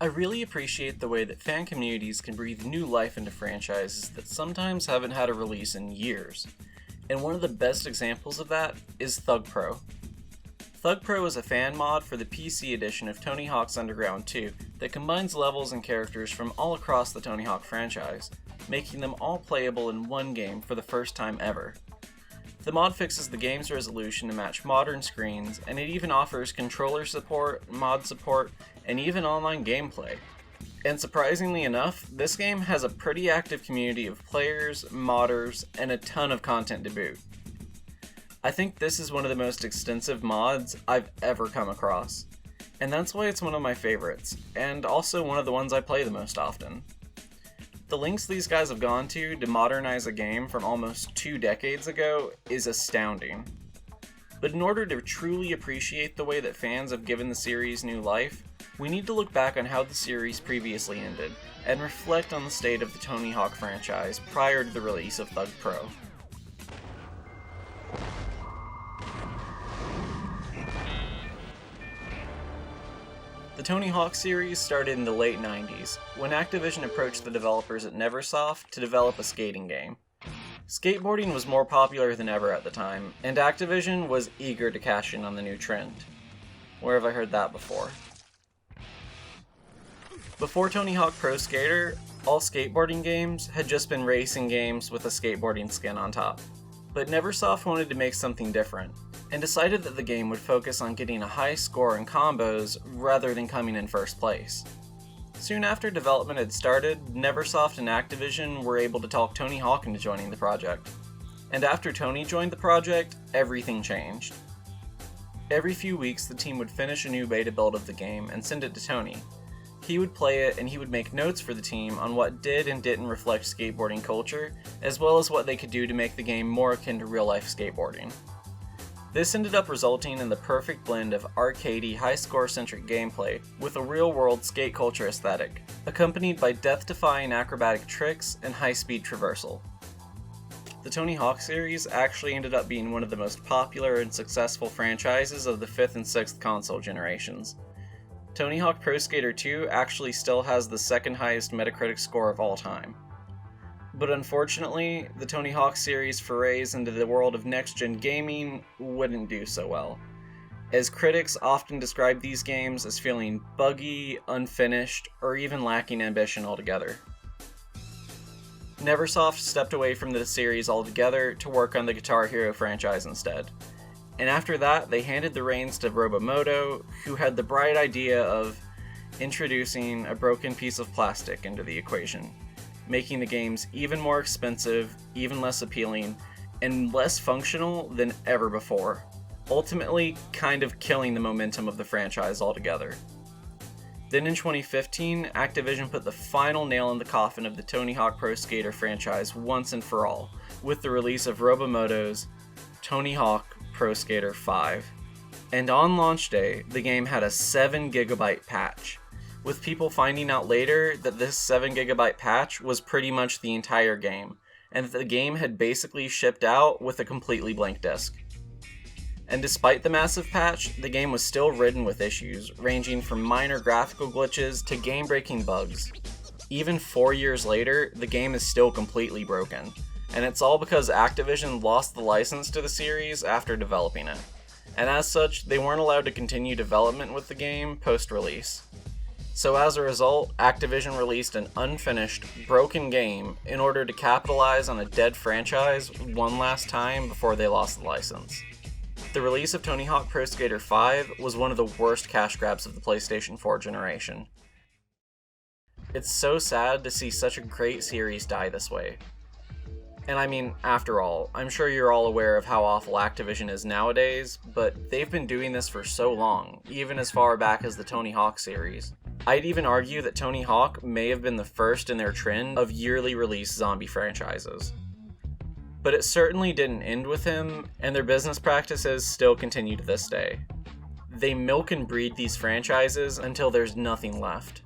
I really appreciate the way that fan communities can breathe new life into franchises that sometimes haven't had a release in years. And one of the best examples of that is thugpro. thugpro is a fan mod for the PC edition of Tony Hawk's Underground 2 that combines levels and characters from all across the Tony Hawk franchise, making them all playable in one game for the first time ever. The mod fixes the game's resolution to match modern screens, and it even offers controller support, mod support, and even online gameplay. And surprisingly enough, this game has a pretty active community of players, modders, and a ton of content to boot. I think this is one of the most extensive mods I've ever come across, and that's why it's one of my favorites, and also one of the ones I play the most often. The lengths these guys have gone to modernize a game from almost 2 decades ago is astounding. But in order to truly appreciate the way that fans have given the series new life, we need to look back on how the series previously ended, and reflect on the state of the Tony Hawk franchise prior to the release of thugpro. The Tony Hawk series started in the late 90s, when Activision approached the developers at Neversoft to develop a skating game. Skateboarding was more popular than ever at the time, and Activision was eager to cash in on the new trend. Where have I heard that before? Before Tony Hawk Pro Skater, all skateboarding games had just been racing games with a skateboarding skin on top. But Neversoft wanted to make something different, and decided that the game would focus on getting a high score in combos rather than coming in first place. Soon after development had started, Neversoft and Activision were able to talk Tony Hawk into joining the project. And after Tony joined the project, everything changed. Every few weeks, the team would finish a new beta build of the game and send it to Tony. He would play it, and he would make notes for the team on what did and didn't reflect skateboarding culture, as well as what they could do to make the game more akin to real-life skateboarding. This ended up resulting in the perfect blend of arcadey, high-score-centric gameplay with a real-world skate culture aesthetic, accompanied by death-defying acrobatic tricks and high-speed traversal. The Tony Hawk series actually ended up being one of the most popular and successful franchises of the 5th and 6th console generations. Tony Hawk Pro Skater 2 actually still has the second highest Metacritic score of all time. But unfortunately, the Tony Hawk series' forays into the world of next-gen gaming wouldn't do so well, as critics often describe these games as feeling buggy, unfinished, or even lacking ambition altogether. Neversoft stepped away from the series altogether to work on the Guitar Hero franchise instead. And after that, they handed the reins to Robomoto, who had the bright idea of introducing a broken piece of plastic into the equation, making the games even more expensive, even less appealing, and less functional than ever before, ultimately kind of killing the momentum of the franchise altogether. Then in 2015, Activision put the final nail in the coffin of the Tony Hawk Pro Skater franchise once and for all, with the release of Robomoto's Tony Hawk Pro Skater 5. And on launch day, the game had a 7GB patch, with people finding out later that this 7GB patch was pretty much the entire game, and that the game had basically shipped out with a completely blank disc. And despite the massive patch, the game was still ridden with issues, ranging from minor graphical glitches to game-breaking bugs. Even 4 years later, the game is still completely broken, and it's all because Activision lost the license to the series after developing it. And as such, they weren't allowed to continue development with the game post-release. So as a result, Activision released an unfinished, broken game in order to capitalize on a dead franchise one last time before they lost the license. The release of Tony Hawk Pro Skater 5 was one of the worst cash grabs of the PlayStation 4 generation. It's so sad to see such a great series die this way. And I mean, after all, I'm sure you're all aware of how awful Activision is nowadays, but they've been doing this for so long, even as far back as the Tony Hawk series. I'd even argue that Tony Hawk may have been the first in their trend of yearly release zombie franchises. But it certainly didn't end with him, and their business practices still continue to this day. They milk and breed these franchises until there's nothing left.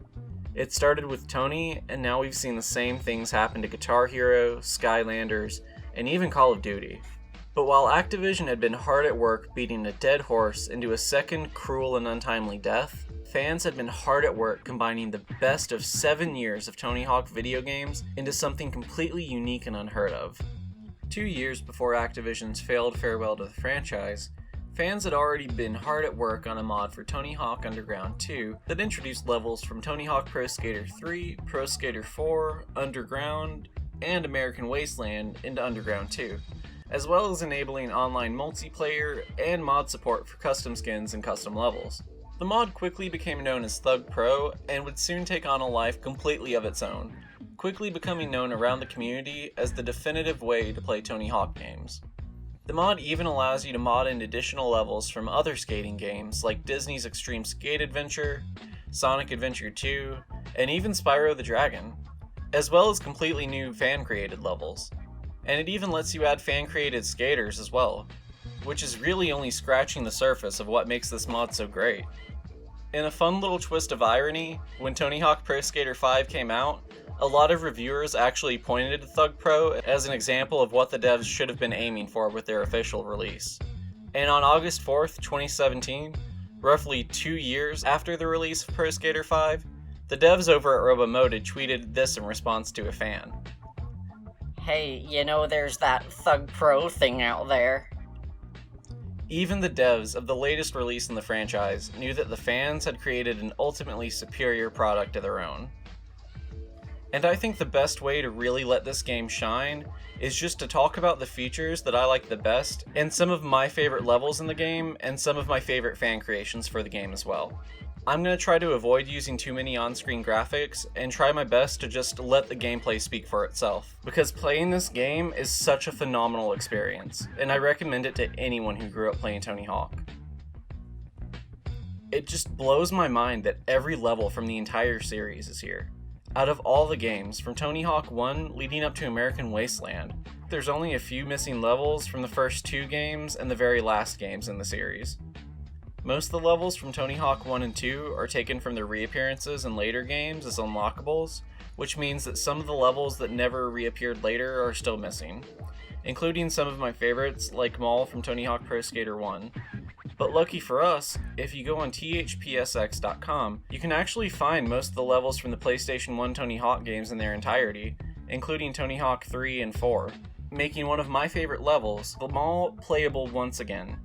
It started with Tony, and now we've seen the same things happen to Guitar Hero, Skylanders, and even Call of Duty. But while Activision had been hard at work beating a dead horse into a second cruel and untimely death, fans had been hard at work combining the best of 7 years of Tony Hawk video games into something completely unique and unheard of. 2 years before Activision's failed farewell to the franchise, fans had already been hard at work on a mod for Tony Hawk Underground 2 that introduced levels from Tony Hawk Pro Skater 3, Pro Skater 4, Underground, and American Wasteland into Underground 2, as well as enabling online multiplayer and mod support for custom skins and custom levels. The mod quickly became known as thugpro and would soon take on a life completely of its own, quickly becoming known around the community as the definitive way to play Tony Hawk games. The mod even allows you to mod in additional levels from other skating games like Disney's Extreme Skate Adventure, Sonic Adventure 2, and even Spyro the Dragon, as well as completely new fan-created levels. And it even lets you add fan-created skaters as well, which is really only scratching the surface of what makes this mod so great. In a fun little twist of irony, when Tony Hawk Pro Skater 5 came out, a lot of reviewers actually pointed to thugpro as an example of what the devs should have been aiming for with their official release. And on August 4th, 2017, roughly 2 years after the release of Pro Skater 5, the devs over at Robomodded tweeted this in response to a fan. Hey, you know there's that thugpro thing out there. Even the devs of the latest release in the franchise knew that the fans had created an ultimately superior product of their own. And I think the best way to really let this game shine is just to talk about the features that I like the best, and some of my favorite levels in the game, and some of my favorite fan creations for the game as well. I'm going to try to avoid using too many on-screen graphics, and try my best to just let the gameplay speak for itself, because playing this game is such a phenomenal experience, and I recommend it to anyone who grew up playing Tony Hawk. It just blows my mind that every level from the entire series is here. Out of all the games, from Tony Hawk 1 leading up to American Wasteland, there's only a few missing levels from the first 2 games and the very last games in the series. Most of the levels from Tony Hawk 1 and 2 are taken from their reappearances in later games as unlockables, which means that some of the levels that never reappeared later are still missing, including some of my favorites like Maul from Tony Hawk Pro Skater 1. But lucky for us, if you go on THPSX.com, you can actually find most of the levels from the PlayStation 1 Tony Hawk games in their entirety, including Tony Hawk 3 and 4, making one of my favorite levels, the Maul, playable once again.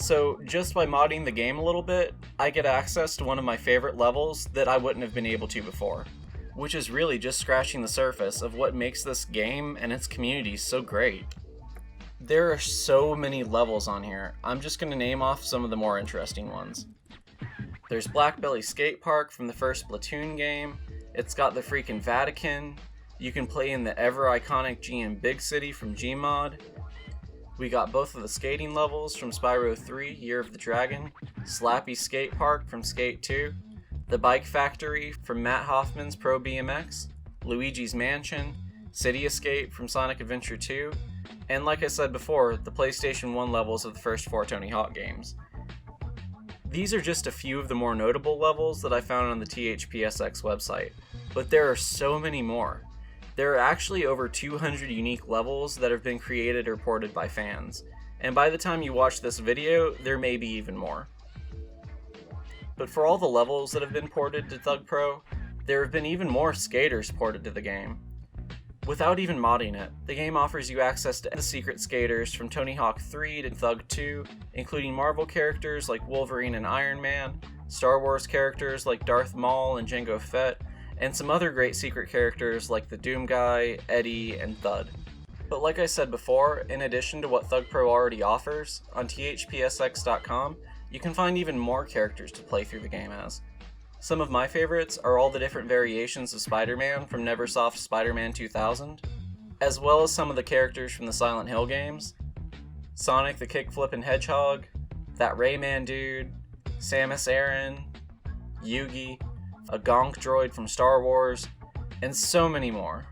So just by modding the game a little bit, I get access to one of my favorite levels that I wouldn't have been able to before, which is really just scratching the surface of what makes this game and its community so great. There are so many levels on here, I'm just going to name off some of the more interesting ones. There's Black Belly Skate Park from the first Splatoon game, it's got the freaking Vatican, you can play in the ever iconic GM Big City from Gmod, we got both of the skating levels from Spyro 3, Year of the Dragon, Slappy Skate Park from Skate 2, the Bike Factory from Matt Hoffman's Pro BMX, Luigi's Mansion, City Escape from Sonic Adventure 2, and like I said before, the PlayStation 1 levels of the first 4 Tony Hawk games. These are just a few of the more notable levels that I found on the THPSX website, but there are so many more. There are actually over 200 unique levels that have been created or ported by fans, and by the time you watch this video, there may be even more. But for all the levels that have been ported to thugpro, there have been even more skaters ported to the game. Without even modding it, the game offers you access to the secret skaters from Tony Hawk 3 to Thug 2, including Marvel characters like Wolverine and Iron Man, Star Wars characters like Darth Maul and Jango Fett, and some other great secret characters like the Doom Guy, Eddie, and Thud. But like I said before, in addition to what thugpro already offers, on THPSX.com, you can find even more characters to play through the game as. Some of my favorites are all the different variations of Spider-Man from Neversoft's Spider-Man 2000, as well as some of the characters from the Silent Hill games, Sonic the Kickflippin' Hedgehog, that Rayman dude, Samus Aran, Yugi, a Gonk droid from Star Wars, and so many more.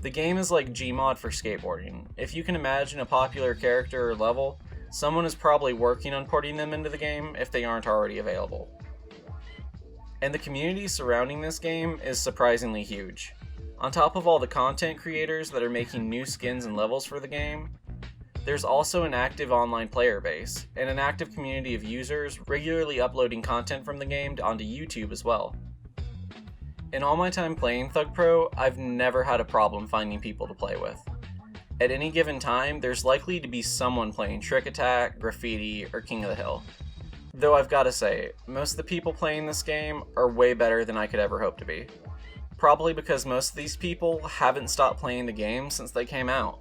The game is like Gmod for skateboarding. If you can imagine a popular character or level, someone is probably working on porting them into the game if they aren't already available. And the community surrounding this game is surprisingly huge. On top of all the content creators that are making new skins and levels for the game, There's also an active online player base, and an active community of users regularly uploading content from the game onto YouTube as well. In all my time playing thugpro, I've never had a problem finding people to play with. At any given time, there's likely to be someone playing Trick Attack, Graffiti, or King of the Hill. Though I've gotta say, most of the people playing this game are way better than I could ever hope to be. Probably because most of these people haven't stopped playing the game since they came out.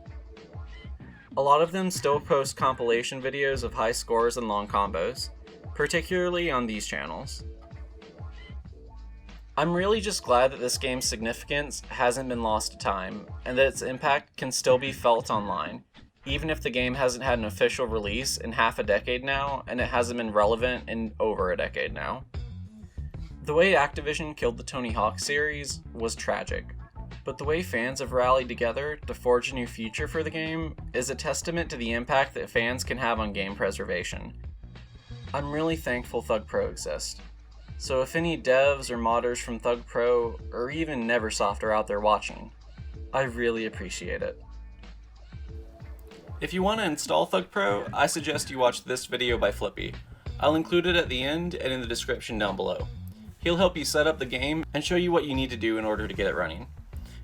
A lot of them still post compilation videos of high scores and long combos, particularly on these channels. I'm really just glad that this game's significance hasn't been lost to time, and that its impact can still be felt online, even if the game hasn't had an official release in half a decade now, and it hasn't been relevant in over a decade now. The way Activision killed the Tony Hawk series was tragic, but the way fans have rallied together to forge a new future for the game is a testament to the impact that fans can have on game preservation. I'm really thankful thugpro exists, so if any devs or modders from thugpro or even Neversoft are out there watching, I really appreciate it. If you want to install thugpro, I suggest you watch this video by Flippy. I'll include it at the end and in the description down below. He'll help you set up the game and show you what you need to do in order to get it running.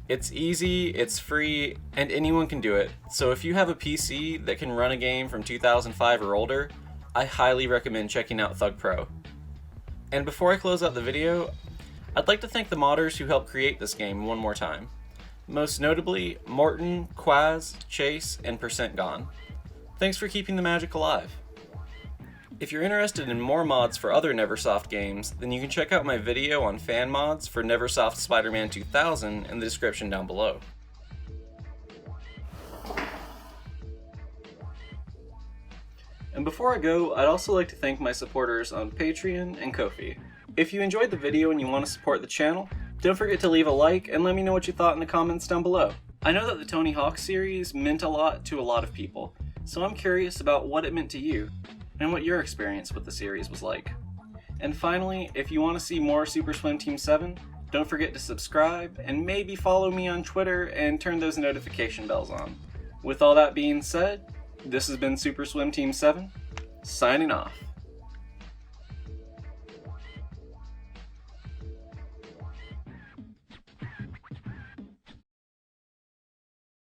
It's easy, it's free, and anyone can do it, so if you have a PC that can run a game from 2005 or older, I highly recommend checking out thugpro. And before I close out the video, I'd like to thank the modders who helped create this game one more time. Most notably, Morton, Quaz, Chase, and Percent Gone. Thanks for keeping the magic alive. If you're interested in more mods for other Neversoft games, then you can check out my video on fan mods for Neversoft Spider-Man 2000 in the description down below. And before I go, I'd also like to thank my supporters on Patreon and Ko-fi. If you enjoyed the video and you want to support the channel, don't forget to leave a like and let me know what you thought in the comments down below. I know that the Tony Hawk series meant a lot to a lot of people, so I'm curious about what it meant to you, and what your experience with the series was like. And finally, if you want to see more Super Swim Team 7, don't forget to subscribe, and maybe follow me on Twitter and turn those notification bells on. With all that being said, this has been Super Swim Team 7, signing off.